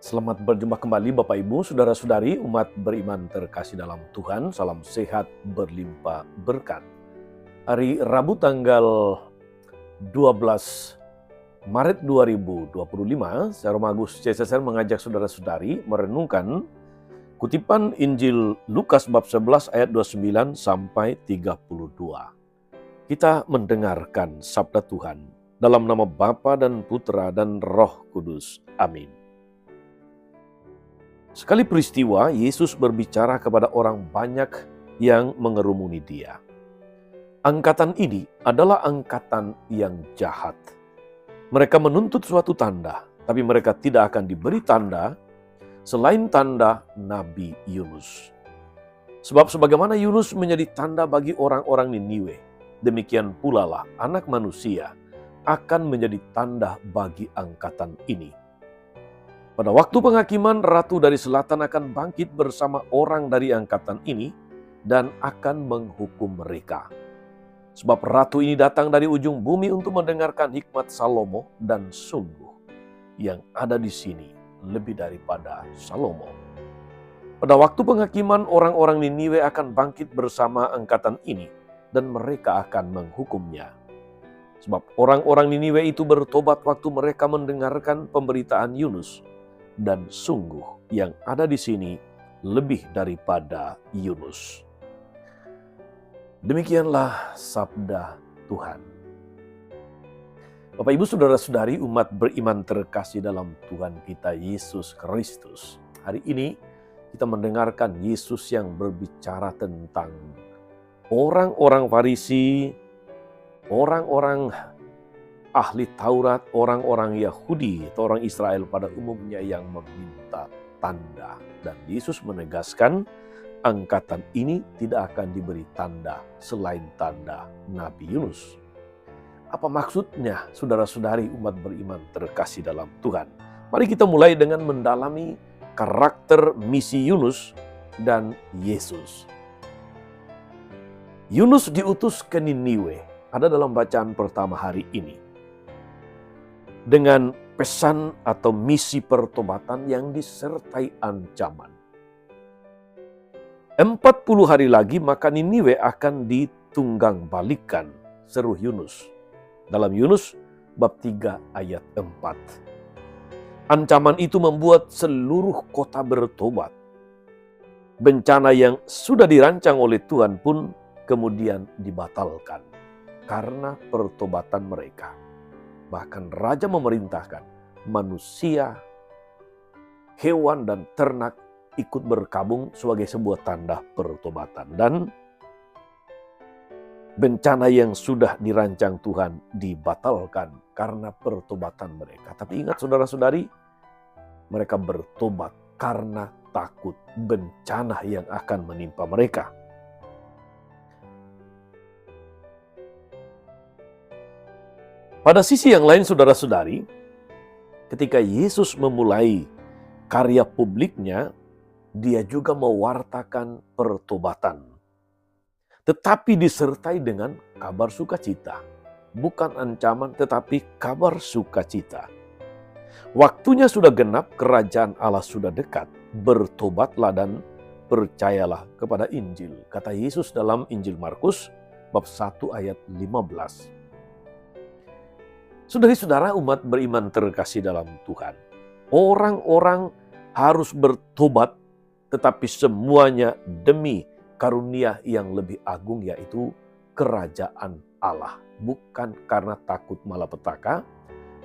Selamat berjumpa kembali Bapak Ibu, Saudara-saudari, umat beriman terkasih dalam Tuhan. Salam sehat berlimpah berkat. Hari Rabu tanggal 12 Maret 2025, saya Romagus CSSR mengajak saudara-saudari merenungkan kutipan Injil Lukas bab 11 ayat 29 sampai 32. Kita mendengarkan sabda Tuhan dalam nama Bapa dan Putra dan Roh Kudus. Amin. Sekali peristiwa, Yesus berbicara kepada orang banyak yang mengerumuni dia. Angkatan ini adalah angkatan yang jahat. Mereka menuntut suatu tanda, tapi mereka tidak akan diberi tanda selain tanda Nabi Yunus. Sebab sebagaimana Yunus menjadi tanda bagi orang-orang Niniwe, demikian pula lah Anak Manusia akan menjadi tanda bagi angkatan ini. Pada waktu penghakiman, ratu dari selatan akan bangkit bersama orang dari angkatan ini dan akan menghukum mereka. Sebab ratu ini datang dari ujung bumi untuk mendengarkan hikmat Salomo, dan sungguh yang ada di sini lebih daripada Salomo. Pada waktu penghakiman, orang-orang Niniwe akan bangkit bersama angkatan ini dan mereka akan menghukumnya. Sebab orang-orang Niniwe itu bertobat waktu mereka mendengarkan pemberitaan Yunus. Dan sungguh yang ada di sini lebih daripada Yunus. Demikianlah sabda Tuhan. Bapak Ibu Saudara-saudari, umat beriman terkasih dalam Tuhan kita Yesus Kristus. Hari ini kita mendengarkan Yesus yang berbicara tentang orang-orang Farisi, orang-orang ahli Taurat, orang-orang Yahudi atau orang Israel pada umumnya yang meminta tanda. Dan Yesus menegaskan angkatan ini tidak akan diberi tanda selain tanda Nabi Yunus. Apa maksudnya saudara-saudari umat beriman terkasih dalam Tuhan? Mari kita mulai dengan mendalami karakter misi Yunus dan Yesus. Yunus diutus ke Niniwe, ada dalam bacaan pertama hari ini, dengan pesan atau misi pertobatan yang disertai ancaman. 40 hari lagi maka Niniwe akan ditunggang balikan, seru Yunus. Dalam Yunus bab 3 ayat 4. Ancaman itu membuat seluruh kota bertobat. Bencana yang sudah dirancang oleh Tuhan pun kemudian dibatalkan karena pertobatan mereka. Bahkan raja memerintahkan manusia, hewan, dan ternak ikut berkabung sebagai sebuah tanda pertobatan. Dan bencana yang sudah dirancang Tuhan dibatalkan karena pertobatan mereka. Tapi ingat saudara-saudari, mereka bertobat karena takut bencana yang akan menimpa mereka. Pada sisi yang lain saudara-saudari, ketika Yesus memulai karya publiknya, dia juga mewartakan pertobatan. Tetapi disertai dengan kabar sukacita. Bukan ancaman tetapi kabar sukacita. Waktunya sudah genap, kerajaan Allah sudah dekat. Bertobatlah dan percayalah kepada Injil. Kata Yesus dalam Injil Markus bab 1 ayat 15. Saudari-saudara umat beriman terkasih dalam Tuhan. Orang-orang harus bertobat, tetapi semuanya demi karunia yang lebih agung, yaitu kerajaan Allah. Bukan karena takut malapetaka,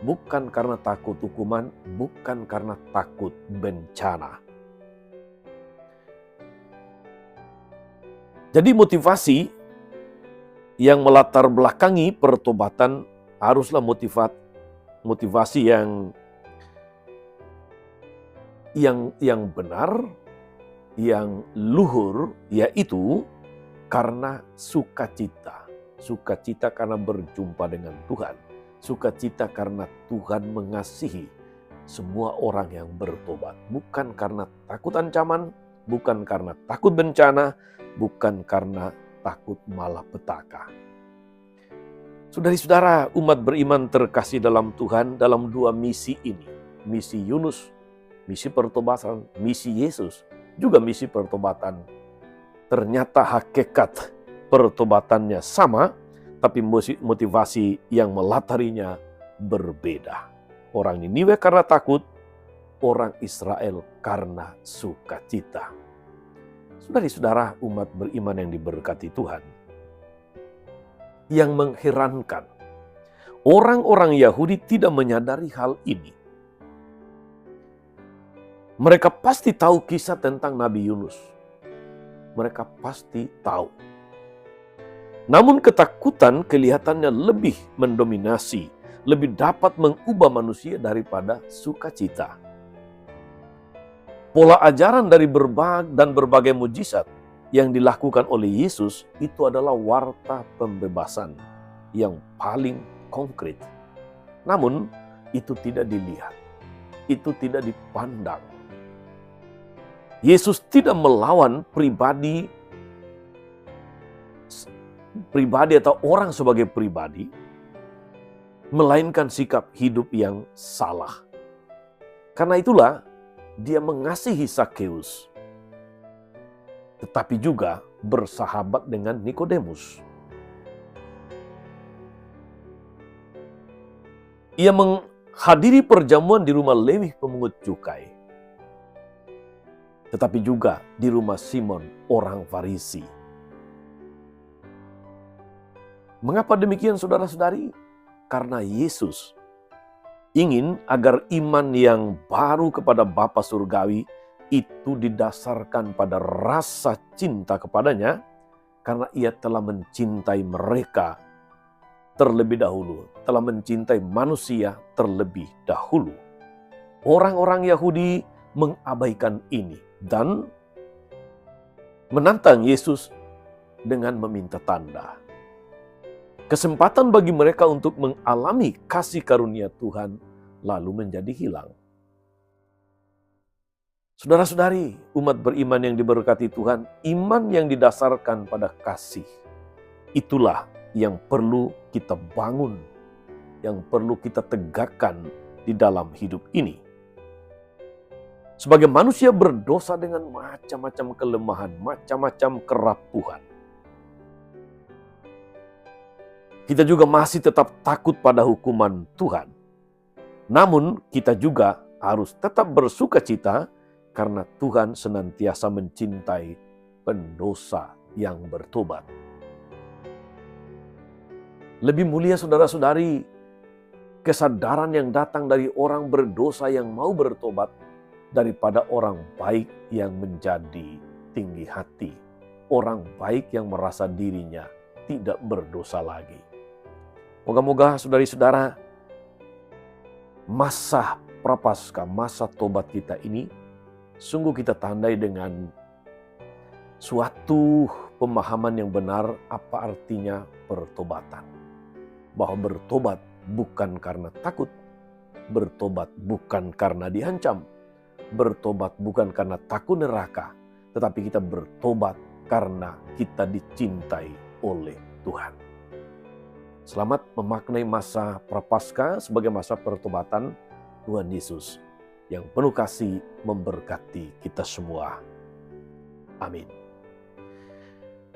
bukan karena takut hukuman, bukan karena takut bencana. Jadi motivasi yang melatar belakangi pertobatan haruslah motivasi yang benar, yang luhur, yaitu karena sukacita. Sukacita karena berjumpa dengan Tuhan. Sukacita karena Tuhan mengasihi semua orang yang bertobat. Bukan karena takut ancaman, bukan karena takut bencana, bukan karena takut malapetaka. Saudari-saudara, umat beriman terkasih dalam Tuhan dalam dua misi ini. Misi Yunus misi pertobatan, misi Yesus, juga misi pertobatan. Ternyata hakikat pertobatannya sama, tapi motivasi yang melatarinya berbeda. Orang Niniwe karena takut, orang Israel karena sukacita. Saudara-saudara umat beriman yang diberkati Tuhan, yang mengherankan, orang-orang Yahudi tidak menyadari hal ini. Mereka pasti tahu kisah tentang Nabi Yunus. Mereka pasti tahu. Namun ketakutan kelihatannya lebih mendominasi, lebih dapat mengubah manusia daripada sukacita. Pola ajaran dari berbagai mujizat yang dilakukan oleh Yesus itu adalah warta pembebasan yang paling konkret. Namun itu tidak dilihat, itu tidak dipandang. Yesus tidak melawan pribadi atau orang sebagai pribadi, melainkan sikap hidup yang salah. Karena itulah dia mengasihi Zakheus, tetapi juga bersahabat dengan Nikodemus. Ia menghadiri perjamuan di rumah Lewi pemungut cukai, tetapi juga di rumah Simon orang Farisi. Mengapa demikian saudara-saudari? Karena Yesus ingin agar iman yang baru kepada Bapa Surgawi itu didasarkan pada rasa cinta kepadanya, karena ia telah mencintai mereka terlebih dahulu, telah mencintai manusia terlebih dahulu. Orang-orang Yahudi mengabaikan ini dan menantang Yesus dengan meminta tanda. Kesempatan bagi mereka untuk mengalami kasih karunia Tuhan lalu menjadi hilang. Saudara-saudari, umat beriman yang diberkati Tuhan, iman yang didasarkan pada kasih, itulah yang perlu kita bangun, yang perlu kita tegakkan di dalam hidup ini. Sebagai manusia berdosa dengan macam-macam kelemahan, macam-macam kerapuhan, kita juga masih tetap takut pada hukuman Tuhan. Namun kita juga harus tetap bersukacita karena Tuhan senantiasa mencintai pendosa yang bertobat. Lebih mulia saudara-saudari, kesadaran yang datang dari orang berdosa yang mau bertobat daripada orang baik yang menjadi tinggi hati. Orang baik yang merasa dirinya tidak berdosa lagi. Moga-moga saudari-saudara, masa prapaskah, masa tobat kita ini sungguh kita tandai dengan suatu pemahaman yang benar apa artinya pertobatan. Bahwa bertobat bukan karena takut, bertobat bukan karena diancam, bertobat bukan karena takut neraka, tetapi kita bertobat karena kita dicintai oleh Tuhan. Selamat memaknai masa prapaskah sebagai masa pertobatan Tuhan Yesus yang penuh kasih memberkati kita semua. Amin.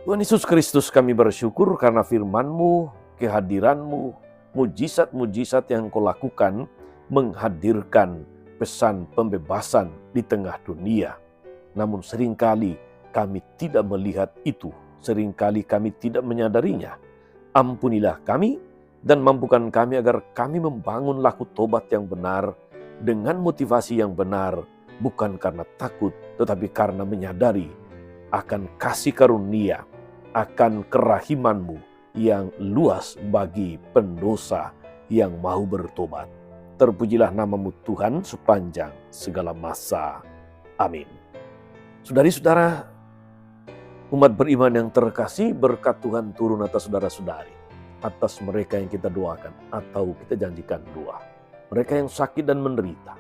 Tuhan Yesus Kristus, kami bersyukur karena firman-Mu, kehadiran-Mu, mujizat-mujizat yang Kau lakukan menghadirkan pesan pembebasan di tengah dunia. Namun seringkali kami tidak melihat itu, seringkali kami tidak menyadarinya. Ampunilah kami dan mampukan kami agar kami membangun laku tobat yang benar dengan motivasi yang benar, bukan karena takut, tetapi karena menyadari akan kasih karunia, akan kerahiman-Mu yang luas bagi pendosa yang mau bertobat. Terpujilah nama-Mu Tuhan sepanjang segala masa. Amin. Saudari-saudara, umat beriman yang terkasih, berkat Tuhan turun atas saudara-saudari, atas mereka yang kita doakan atau kita janjikan doa, mereka yang sakit dan menderita.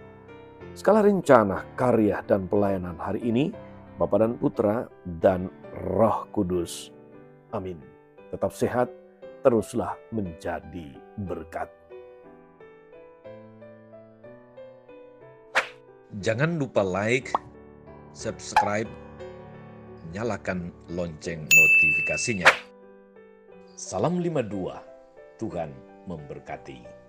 Segala rencana, karya, dan pelayanan hari ini, Bapa dan Putra dan Roh Kudus. Amin. Tetap sehat, teruslah menjadi berkat. Jangan lupa like, subscribe, nyalakan lonceng notifikasinya. Salam 52, Tuhan memberkati.